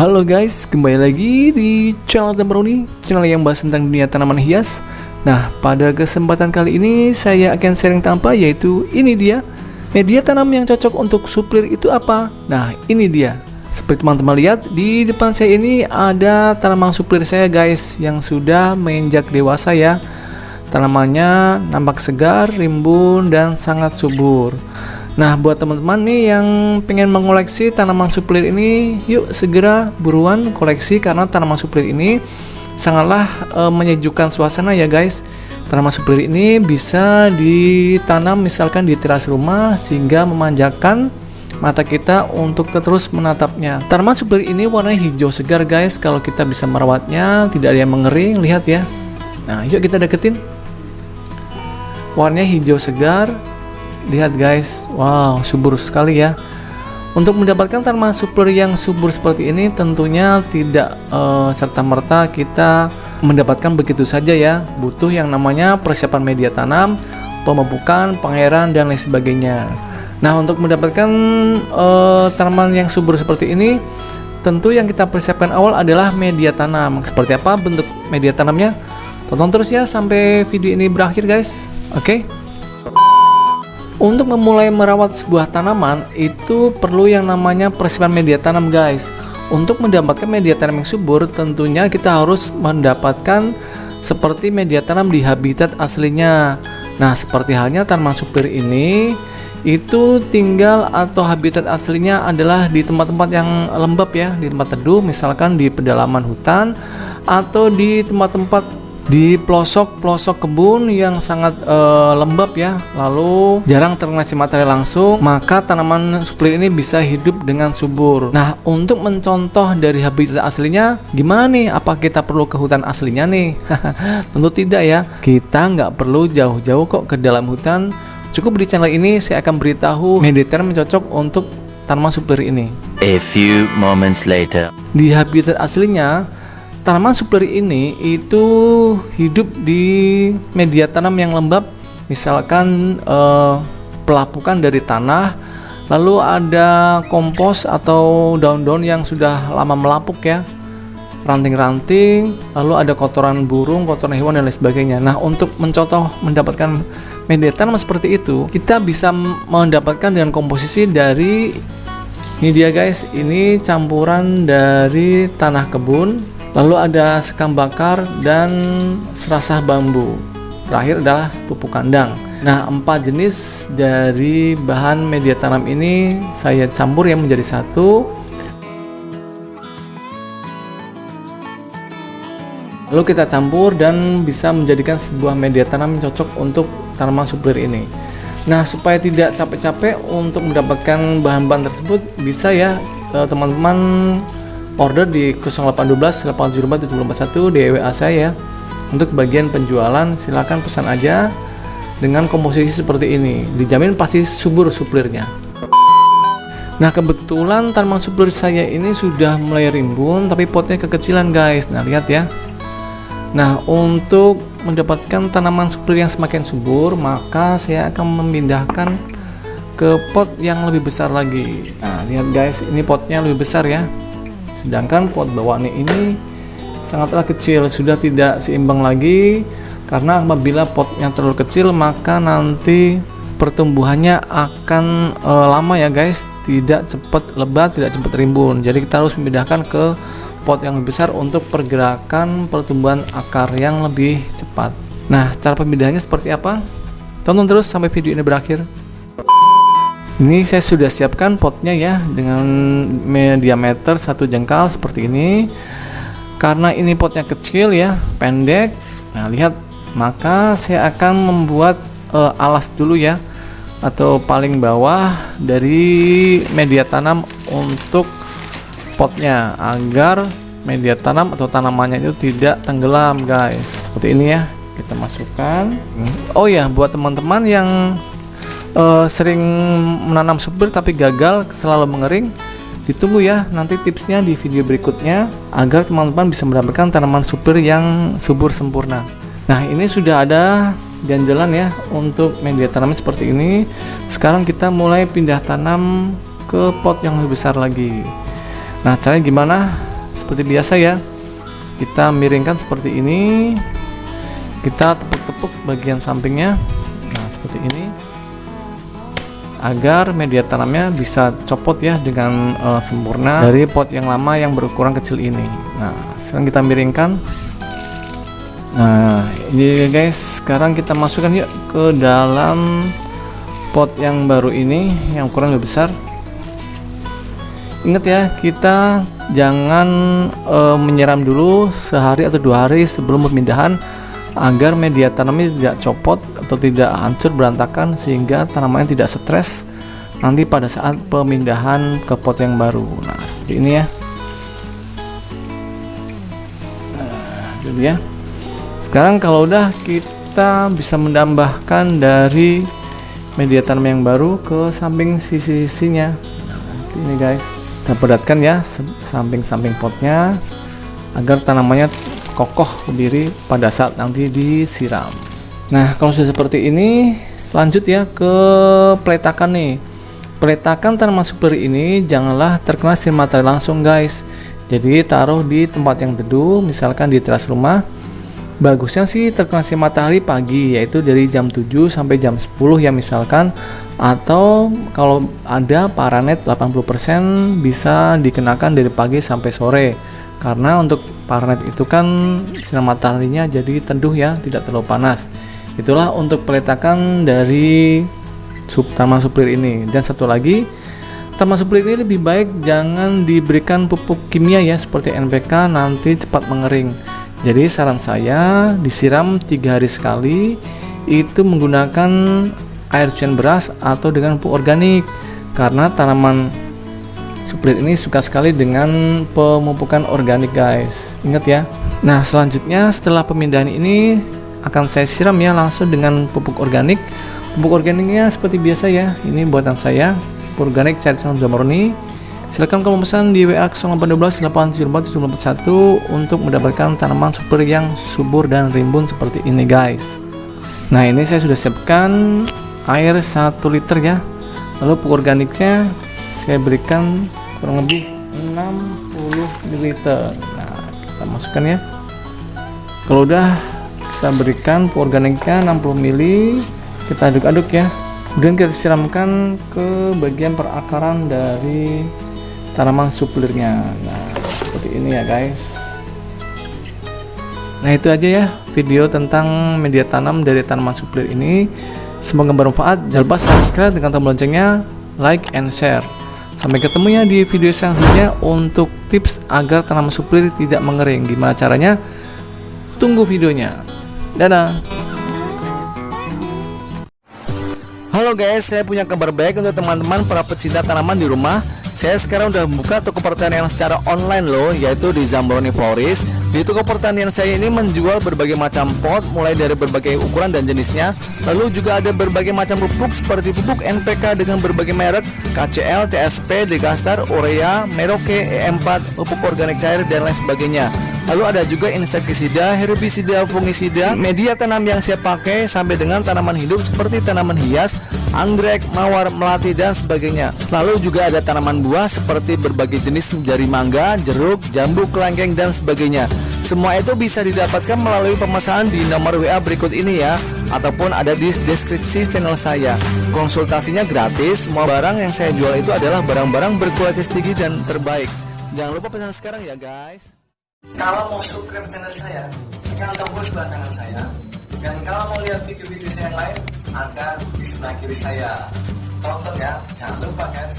Halo guys, kembali lagi di channel Zambroni, channel yang bahas tentang dunia tanaman hias. Nah, pada kesempatan kali ini saya akan sharing tanpa, yaitu ini dia media tanam yang cocok untuk suplir itu apa. Nah, ini dia. Seperti teman-teman lihat di depan saya ini ada tanaman suplir saya guys, yang sudah menginjak dewasa ya. Tanamannya nampak segar, rimbun, dan sangat subur. Nah, buat teman-teman nih yang pengen mengoleksi tanaman suplir ini, yuk segera buruan koleksi, karena tanaman suplir ini sangatlah menyejukkan suasana ya guys. Tanaman suplir ini bisa ditanam misalkan di teras rumah sehingga memanjakan mata kita untuk terus menatapnya. Tanaman suplir ini warnanya hijau segar guys. Kalau kita bisa merawatnya, tidak ada yang mengering, lihat ya. Nah, yuk kita deketin. Warnanya hijau segar. Lihat guys, wow, subur sekali ya. Untuk mendapatkan tanaman suplir yang subur seperti ini, tentunya tidak serta-merta kita mendapatkan begitu saja ya. Butuh yang namanya persiapan media tanam, pemupukan, pengairan, dan lain sebagainya. Nah, untuk mendapatkan tanaman yang subur seperti ini, tentu yang kita persiapkan awal adalah media tanam. Seperti apa bentuk media tanamnya? Tonton terus ya sampai video ini berakhir guys. Oke. Untuk memulai merawat sebuah tanaman itu perlu yang namanya persiapan media tanam guys. Untuk mendapatkan media tanam yang subur, tentunya kita harus mendapatkan seperti media tanam di habitat aslinya. Nah, seperti halnya tanaman suplir ini, itu tinggal atau habitat aslinya adalah di tempat-tempat yang lembab ya, di tempat teduh, misalkan di pedalaman hutan atau di tempat-tempat di pelosok-pelosok kebun yang sangat lembab ya, lalu jarang terkena sinar matahari langsung, maka tanaman suplir ini bisa hidup dengan subur. Nah, untuk mencontoh dari habitat aslinya gimana nih? Apa kita perlu ke hutan aslinya nih? Tentu tidak ya, kita nggak perlu jauh-jauh kok ke dalam hutan. Cukup di channel ini saya akan beritahu media tanam yang cocok untuk tanaman suplir ini. A few moments later. Di habitat aslinya, tanaman suplir ini itu hidup di media tanam yang lembab, misalkan pelapukan dari tanah, lalu ada kompos atau daun-daun yang sudah lama melapuk ya, ranting-ranting, lalu ada kotoran burung, kotoran hewan, dan lain sebagainya. Nah, untuk mencontoh mendapatkan media tanam seperti itu, kita bisa mendapatkan dengan komposisi dari ini dia guys, ini campuran dari tanah kebun, lalu ada sekam bakar dan serasah bambu. Terakhir adalah pupuk kandang. Nah, 4 jenis dari bahan media tanam ini saya campur ya menjadi satu. Lalu kita campur dan bisa menjadikan sebuah media tanam yang cocok untuk tanaman suplir ini. Nah, supaya tidak capek-capek untuk mendapatkan bahan-bahan tersebut, bisa ya teman-teman order di 0812 874 7041 di WA saya ya. Untuk bagian penjualan silakan pesan aja dengan komposisi seperti ini. Dijamin pasti subur suplirnya. Nah, kebetulan tanaman suplir saya ini sudah mulai rimbun tapi potnya kekecilan guys. Nah, lihat ya. Nah, untuk mendapatkan tanaman suplir yang semakin subur, maka saya akan memindahkan ke pot yang lebih besar lagi. Nah, lihat guys, ini potnya lebih besar ya. Sedangkan pot bawaannya ini sangatlah kecil, sudah tidak seimbang lagi, karena apabila potnya terlalu kecil maka nanti pertumbuhannya akan lama ya guys, tidak cepat lebat, tidak cepat rimbun. Jadi kita harus memindahkan ke pot yang lebih besar untuk pergerakan pertumbuhan akar yang lebih cepat. Nah, cara pemindahannya seperti apa? Tonton terus sampai video ini berakhir. Ini saya sudah siapkan potnya ya dengan diameter 1 jengkal seperti ini. Karena ini potnya kecil ya, pendek. Nah, lihat, maka saya akan membuat alas dulu ya, atau paling bawah dari media tanam untuk potnya, agar media tanam atau tanamannya itu tidak tenggelam guys. Seperti ini ya, kita masukkan. Oh ya, buat teman-teman yang sering menanam suplir tapi gagal selalu mengering, ditunggu ya nanti tipsnya di video berikutnya agar teman-teman bisa mendapatkan tanaman suplir yang subur sempurna. Nah, ini sudah ada ganjalan ya untuk media tanam seperti ini. Sekarang kita mulai pindah tanam ke pot yang lebih besar lagi. Nah, caranya gimana? seperti biasa ya, kita miringkan seperti ini, kita tepuk-tepuk bagian sampingnya, nah seperti ini, agar media tanamnya bisa copot ya dengan sempurna dari pot yang lama yang berukuran kecil ini. Nah sekarang kita miringkan. Nah ini guys, sekarang kita masukkan yuk ke dalam pot yang baru ini yang ukuran lebih besar. Ingat ya, kita jangan menyiram dulu sehari atau 2 hari sebelum pemindahan agar media tanamnya tidak copot atau tidak hancur berantakan, sehingga tanamannya tidak stres nanti pada saat pemindahan ke pot yang baru. Nah seperti ini ya. Nah jadi ya, sekarang kalau udah, kita bisa menambahkan dari media tanam yang baru ke samping sisi-sisinya. Nah, ini guys, kita padatkan ya samping-samping potnya agar tanamannya kokoh berdiri pada saat nanti disiram. Nah kalau sudah seperti ini, lanjut ya ke peletakan nih. Peletakan tanaman sublir ini janganlah terkena sinar matahari langsung guys. Jadi taruh di tempat yang teduh, misalkan di teras rumah. Bagusnya sih terkena sinar matahari pagi, yaitu dari jam 7 sampai jam 10 ya misalkan, atau kalau ada paranet 80% bisa dikenakan dari pagi sampai sore, karena untuk paranet itu kan sinar mataharinya jadi teduh ya, tidak terlalu panas. Itulah untuk peletakan dari tanaman sublir ini. Dan satu lagi, tanaman sublir ini lebih baik jangan diberikan pupuk kimia ya seperti NPK, nanti cepat mengering. Jadi saran saya disiram 3 hari sekali, itu menggunakan air cucian beras atau dengan pupuk organik, karena tanaman sublir ini suka sekali dengan pemupukan organik guys, ingat ya. Nah selanjutnya setelah pemindahan ini akan saya siram ya langsung dengan pupuk organik. Pupuk organiknya seperti biasa ya, ini buatan saya, pupuk organik cair sama murni. Silakan kamu pesan di WA 0812 874 741 untuk mendapatkan tanaman sublir yang subur dan rimbun seperti ini guys. Nah ini saya sudah siapkan air 1 liter ya. Lalu pupuk organiknya saya berikan kurang lebih 60 ml. Nah kita masukkan ya. Kalau udah kita berikan pupuk organiknya 60 ml, kita aduk-aduk ya. Kemudian kita siramkan ke bagian perakaran dari tanaman suplirnya. Nah seperti ini ya guys. Nah itu aja ya video tentang media tanam dari tanaman suplir ini, semoga bermanfaat. Jangan lupa subscribe dengan tombol loncengnya, like and share. Sampai ketemu ya di video selanjutnya untuk tips agar tanaman suplir tidak mengering. Gimana caranya? Tunggu videonya. Dadah. Halo guys, saya punya kabar baik untuk teman-teman para pecinta tanaman di rumah. Saya sekarang udah membuka toko pertanian secara online loh, yaitu di Zambroni Florist. Di toko pertanian saya ini menjual berbagai macam pot, mulai dari berbagai ukuran dan jenisnya. Lalu juga ada berbagai macam pupuk seperti pupuk NPK dengan berbagai merek, KCL, TSP, Degastar, Urea, Merauke, E4, pupuk organik cair dan lain sebagainya. Lalu ada juga insektisida, herbisida, fungisida, media tanam yang saya pakai sampai dengan tanaman hidup seperti tanaman hias, anggrek, mawar, melati dan sebagainya. Lalu juga ada tanaman buah seperti berbagai jenis dari mangga, jeruk, jambu, kelengkeng dan sebagainya. Semua itu bisa didapatkan melalui pemesanan di nomor WA berikut ini ya, ataupun ada di deskripsi channel saya. Konsultasinya gratis. Semua barang yang saya jual itu adalah barang-barang berkualitas tinggi dan terbaik. Jangan lupa pesan sekarang ya guys. Kalau mau subscribe channel saya, tekan tombol sebelah kanan saya. Dan kalau mau lihat video-video saya yang lain, ada di sebelah kiri saya. Tonton ya, jangan lupa guys.